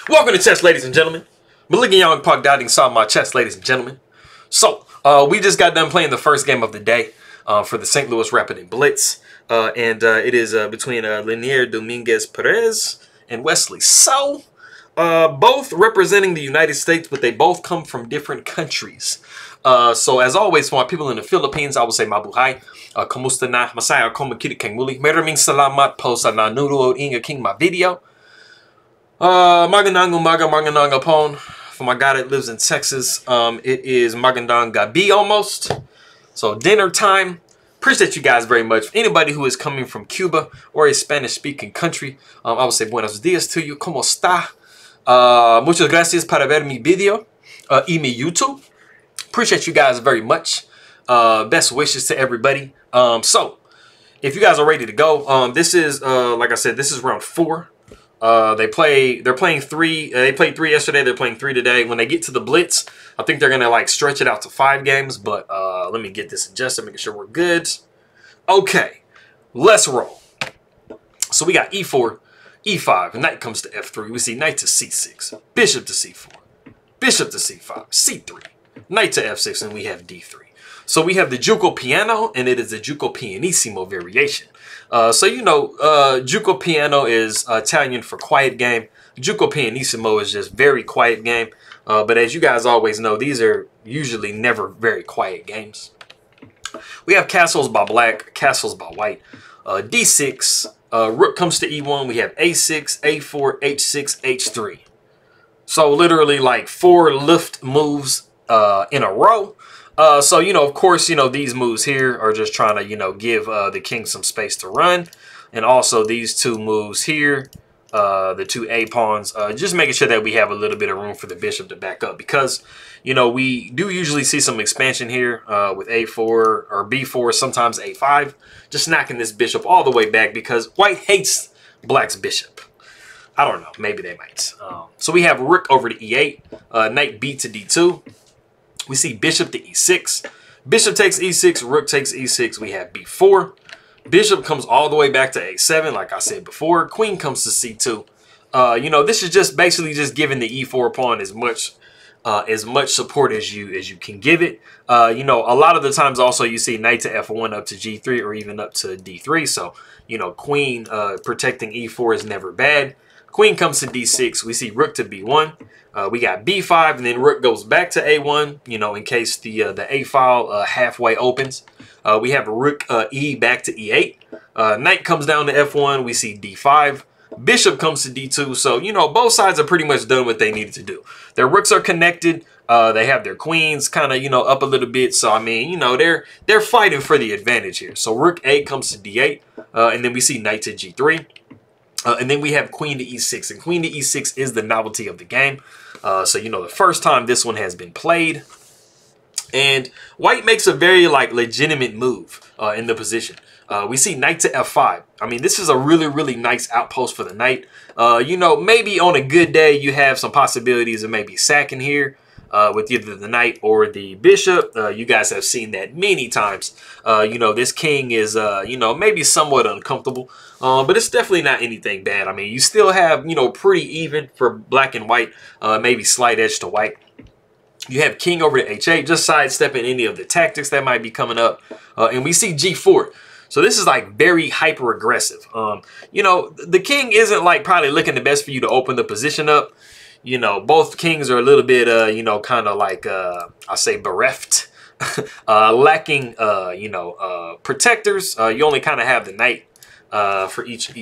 Welcome to chess, ladies and gentlemen. Malignant Young Park Dotting saw my chess, ladies and gentlemen. So, we just got done playing the first game of the day for the St. Louis Rapid and Blitz. It is between Leinier, Dominguez, Pérez, and Wesley. So, both representing the United States, but they both come from different countries. So, as always, for my people in the Philippines, I will say mabuhay. Kumusta na? Masaya ako makinig kang muli. Maraming salamat po sa nanonood ng aking mga video. Magandang umaga, magandang hapon. For my guy that lives in Texas, it is magandang gabi almost. So dinner time. Appreciate you guys very much. Anybody who is coming from Cuba or a Spanish-speaking country, I will say buenos dias to you. ¿Cómo está? Muchas gracias para ver mi video y mi YouTube. Appreciate you guys very much. Best wishes to everybody. So, if you guys are ready to go, this is, like I said, this is round 4. They're playing 3. They played 3 yesterday. They're playing 3 today. When they get to the Blitz, I think they're going to like stretch it out to 5 games. But let me get this adjusted, making sure we're good. Okay, let's roll. So we got E4, E5. Knight comes to F3. We see knight to C6, bishop to C4, bishop to C5, C3, knight to F6, and we have D3. So we have the Giuco piano, and it is the Giuco pianissimo variation. So, you know, Giuco piano is Italian for quiet game. Giuco pianissimo is just very quiet game. But as you guys always know, these are usually never very quiet games. We have castles by black, castles by white. D6, rook comes to E1. We have A6, A4, H6, H3. So literally like 4 lift moves in a row. So, you know, of course, you know, these moves here are just trying to, you know, give the king some space to run. And also these 2 moves here, the 2 A pawns, just making sure that we have a little bit of room for the bishop to back up. Because, you know, we do usually see some expansion here with A4 or B4, sometimes A5. Just knocking this bishop all the way back because white hates black's bishop. I don't know. Maybe they might. So we have rook over to E8, knight B to D2. We see bishop to E6. Bishop takes E6. Rook takes E6. We have B4. Bishop comes all the way back to A7, like I said before. Queen comes to C2. You know, this is just basically just giving the E4 pawn as much support as you can give it. You know, a lot of the times also you see knight to F1 up to G3 or even up to D3. So, you know, queen protecting E4 is never bad. Queen comes to D6. We see rook to B1. We got B5, and then rook goes back to A1, you know, in case the A file halfway opens. We have rook E back to E8. Knight comes down to F1. We see D5. Bishop comes to D2. So, you know, both sides are pretty much done what they needed to do. Their rooks are connected. They have their queens kind of, you know, up a little bit. So, I mean, you know, they're fighting for the advantage here. So, rook A comes to D8. And then we see knight to G3. And then we have queen to E6, and queen to E6 is the novelty of the game. So, you know, the first time this one has been played. And white makes a very, like, legitimate move in the position. We see knight to F5. I mean, this is a really, really nice outpost for the knight. You know, maybe on a good day, you have some possibilities of maybe sacking here. With either the knight or the bishop. You guys have seen that many times. You know, this king is, you know, maybe somewhat uncomfortable. But it's definitely not anything bad. I mean, you still have, you know, pretty even for black and white. Maybe slight edge to white. You have king over to H8, just sidestepping any of the tactics that might be coming up. And we see G4. So this is like very hyper aggressive. You know, the king isn't like probably looking the best for you to open the position up. You know, both kings are a little bit, you know, kind of like, I say bereft, lacking, you know, protectors. You only kind of have the knight for each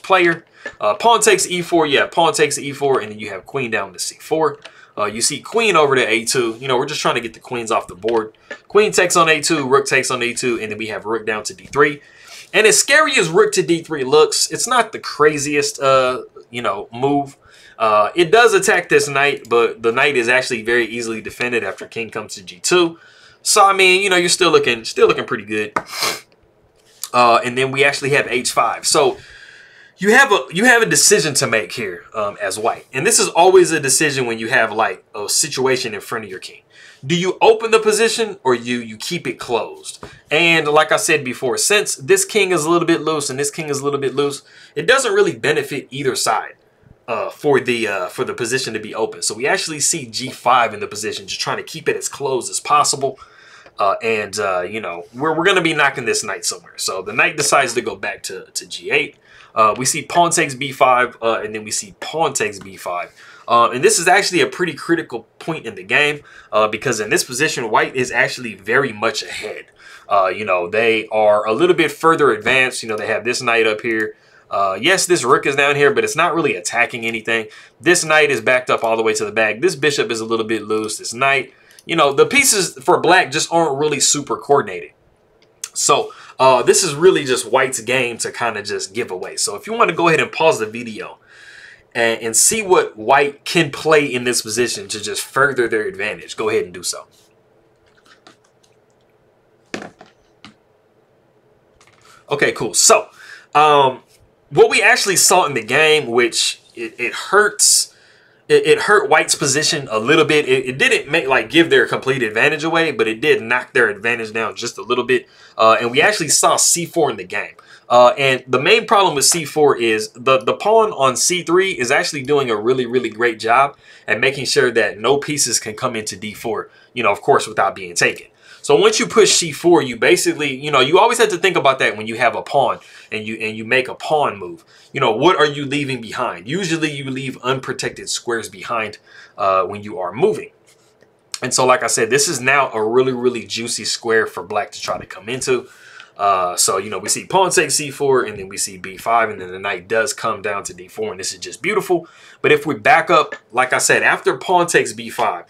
player. Pawn takes E4, yeah, pawn takes E4, and then you have queen down to C4. You see queen over to A2. You know, we're just trying to get the queens off the board. Queen takes on A2, rook takes on A2, and then we have rook down to D3. And as scary as rook to D3 looks, it's not the craziest, you know, move. It does attack this knight, but the knight is actually very easily defended after king comes to G2. So, I mean, you know, you're still looking pretty good. And then we actually have H5. So, you have a decision to make here as white. And this is always a decision when you have, like, a situation in front of your king. Do you open the position or you keep it closed? And like I said before, since this king is a little bit loose and this king is a little bit loose, it doesn't really benefit either side. for the position to be open. So we actually see G5 in the position, just trying to keep it as closed as possible. You know, we're going to be knocking this knight somewhere. So the knight decides to go back to G8. We see pawn takes B5, and then we see pawn takes B5. And this is actually a pretty critical point in the game, because in this position, white is actually very much ahead. You know, they are a little bit further advanced. You know, they have this knight up here. Yes, this rook is down here, but it's not really attacking anything. This knight is backed up all the way to the back. This bishop is a little bit loose. This knight, you know, the pieces for black just aren't really super coordinated. So this is really just white's game to kind of just give away. So if you want to go ahead and pause the video and see what white can play in this position to just further their advantage, go ahead and do so. Okay, cool. So what we actually saw in the game, which it hurts. It hurt white's position a little bit. It didn't give their complete advantage away, but it did knock their advantage down just a little bit. And we actually saw C4 in the game. And the main problem with C4 is the pawn on C3 is actually doing a really, really great job at making sure that no pieces can come into D4, you know, of course, without being taken. So once you push C4, you basically, you know, you always have to think about that when you have a pawn and you make a pawn move. You know, what are you leaving behind? Usually you leave unprotected squares behind when you are moving. And so, like I said, this is now a really, really juicy square for black to try to come into. So, you know, we see pawn takes C4, and then we see B5, and then the knight does come down to D4, and this is just beautiful. But if we back up, like I said, after pawn takes B5,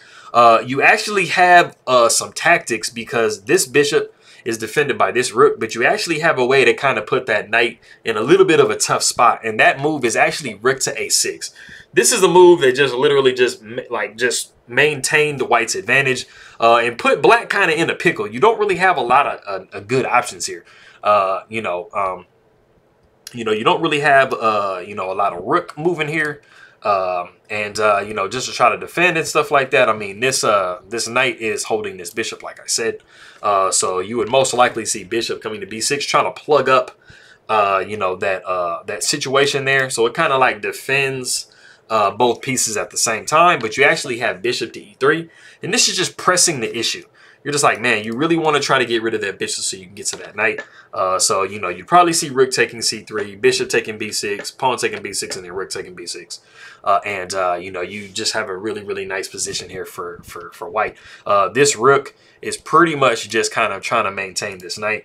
you actually have some tactics, because this bishop is defended by this rook, but you actually have a way to kind of put that knight in a little bit of a tough spot, and that move is actually rook to A6. This is a move that just literally just maintained the white's advantage and put black kind of in a pickle. You don't really have a lot of good options here. You know, you don't really have you know, a lot of rook moving here. You know, just to try to defend and stuff like that. I mean, this knight is holding this bishop, like I said. So you would most likely see bishop coming to B6, trying to plug up, you know, that situation there. So it kind of like defends both pieces at the same time, but you actually have bishop to E3, and this is just pressing the issue. You're just like, man, you really want to try to get rid of that bishop so you can get to that knight. So, you know, you probably see rook taking C3, bishop taking B6, pawn taking B6, and then rook taking B6. You know, you just have a really, really nice position here for white. This rook is pretty much just kind of trying to maintain this knight.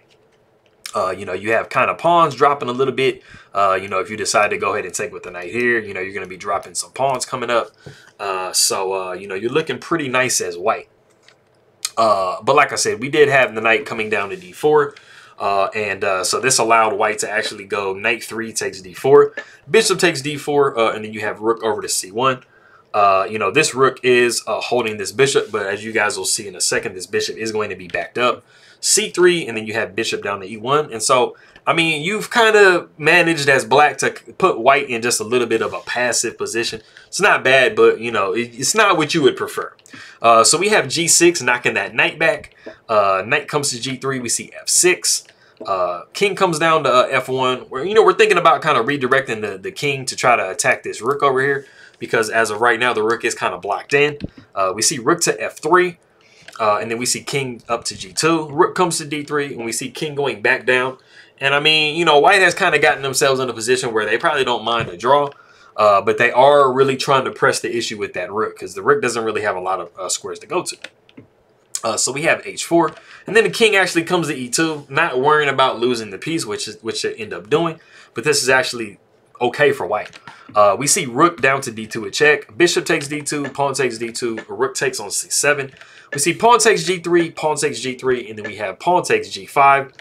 You know, you have kind of pawns dropping a little bit. You know, if you decide to go ahead and take with the knight here, you know, you're going to be dropping some pawns coming up. You know, you're looking pretty nice as white. But like I said, we did have the knight coming down to D4. So this allowed white to actually go knight 3 takes D4, bishop takes D4, and then you have rook over to C1. You know, this rook is holding this bishop, but as you guys will see in a second, this bishop is going to be backed up. C3, and then you have bishop down to E1. And so, I mean, you've kind of managed as black to put white in just a little bit of a passive position. It's not bad, but, you know, it's not what you would prefer. So we have G6 knocking that knight back. Knight comes to G3. We see F6. King comes down to F1. We're thinking about kind of redirecting the king to try to attack this rook over here, because as of right now, the rook is kind of blocked in. We see rook to F3. And then we see king up to G2. Rook comes to D3, and we see king going back down. And I mean, you know, white has kind of gotten themselves in a position where they probably don't mind a draw. But they are really trying to press the issue with that rook, because the rook doesn't really have a lot of squares to go to. So we have H4. And then the king actually comes to E2, not worrying about losing the piece, which they end up doing. But this is actually okay for white. We see rook down to D2 a check. Bishop takes D2, pawn takes D2, rook takes on C7. We see pawn takes G3, pawn takes G3, and then we have pawn takes G5.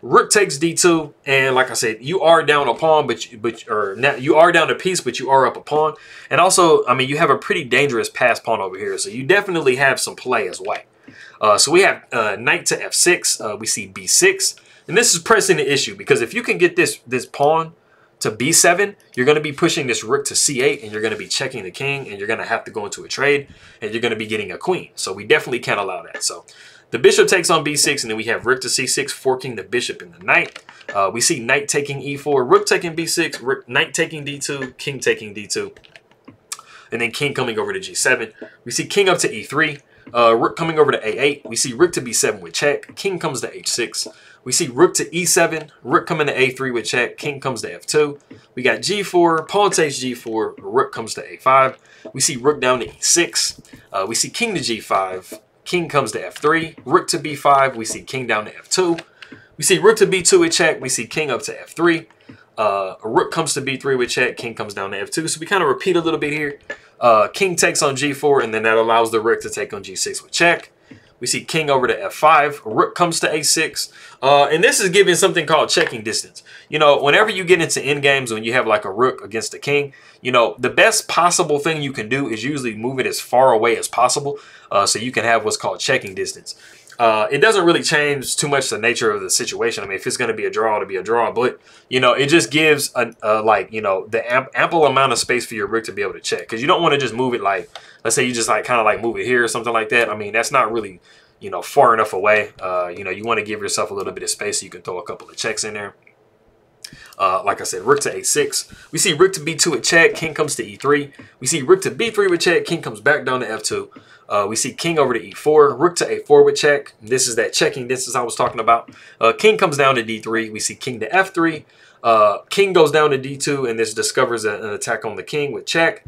Rook takes D2, and like I said, you are down a pawn, now you are down a piece, but you are up a pawn. And also, I mean, you have a pretty dangerous pass pawn over here, so you definitely have some play as white. So we have knight to F6. We see B6, and this is pressing the issue, because if you can get this pawn to B7, you're going to be pushing this rook to C8, and you're going to be checking the king, and you're going to have to go into a trade, and you're going to be getting a queen. So we definitely can't allow that. So the bishop takes on B6, and then we have rook to C6, forking the bishop and the knight. We see knight taking E4, rook taking B6, knight taking D2, king taking D2. and then king coming over to G7. We see king up to E3, rook coming over to A8. We see rook to B7 with check, king comes to H6. We see rook to E7, rook coming to A3 with check, king comes to F2. We got G4, pawn takes G4, rook comes to A5. We see rook down to E6. We see king to G5, king comes to F3, rook to B5. We see king down to F2. We see rook to B2 with check. We see king up to F3. Rook comes to B3 with check, king comes down to F2. So we kind of repeat a little bit here. King takes on G4, and then that allows the rook to take on G6 with check. We see king over to F5, rook comes to A6, and this is giving something called checking distance. You know, whenever you get into endgames, when you have like a rook against a king, you know, the best possible thing you can do is usually move it as far away as possible, so you can have what's called checking distance. It doesn't really change too much the nature of the situation. I mean, if it's going to be a draw, it'll be a draw. But, you know, it just gives, like, you know, the ample amount of space for your rook to be able to check. Because you don't want to just move it like, let's say you just like kind of like move it here or something like that. I mean, that's not really, you know, far enough away. You know, you want to give yourself a little bit of space so you can throw a couple of checks in there. Like I said, rook to A6. We see rook to B2 with check, king comes to E3. We see rook to B3 with check, king comes back down to F2. We see king over to E4, rook to A4 with check. This is that checking distance I was talking about. King comes down to D3. We see king to F3. King goes down to D2, and this discovers an attack on the king with check.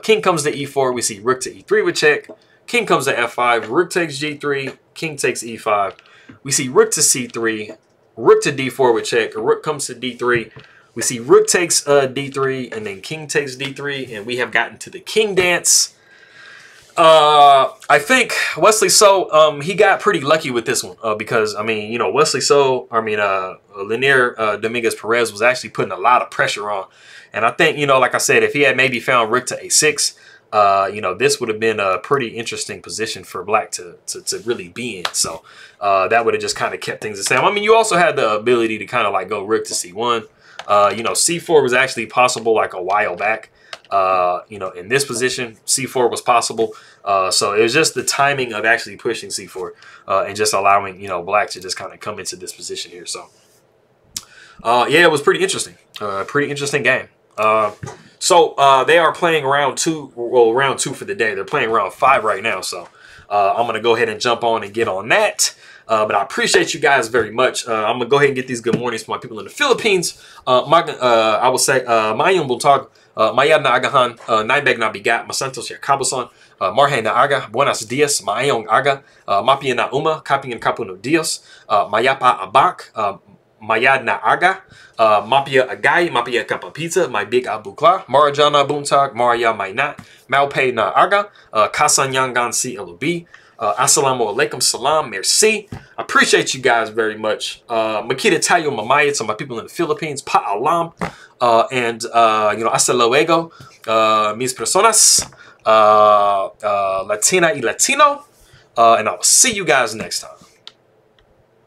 King comes to E4. We see rook to E3 with check. King comes to F5. Rook takes G3. King takes E5. We see rook to C3. Rook to D4 with check. Rook comes to D3. We see rook takes D3, and then king takes D3, and we have gotten to the king dance. I think Wesley So, he got pretty lucky with this one, because, I mean, you know, Wesley So, I mean, Leinier Dominguez Perez was actually putting a lot of pressure on. And I think, you know, like I said, if he had maybe found rook to A6, you know, this would have been a pretty interesting position for black to really be in. So that would have just kind of kept things the same. I mean, you also had the ability to kind of like go rook to C1. You know, C4 was actually possible like a while back. You know, in this position, C4 was possible. So it was just the timing of actually pushing C4 and just allowing, you know, black to just kind of come into this position here. So, yeah, it was pretty interesting. Pretty interesting game. So they are playing round 2. Well, round 2 for the day. They're playing round 5 right now. So I'm going to go ahead and jump on and get on that. But I appreciate you guys very much. I'm going to go ahead and get these good mornings for my people in the Philippines. I will say, Mayong Buntag, Mayad na agahan, Naibeg na bigat, Masantos ya kabuson, Marhe na aga, Buenos dias, Mayong aga, Mapia na uma, Kaping kapuno dios, Mayapa abak, Mayad na aga, Mapia agay, Mapia kapapita, my big abukla, Marajana Buntag, Maria Mainat, Malpay na aga, Kasanyangan si LB. Assalamu alaikum, salam, merci. I appreciate you guys very much. Makita tayo mamaya to my people in the Philippines, pa'alam, and you know, hasta luego, mis personas, Latina y Latino, and I'll see you guys next time.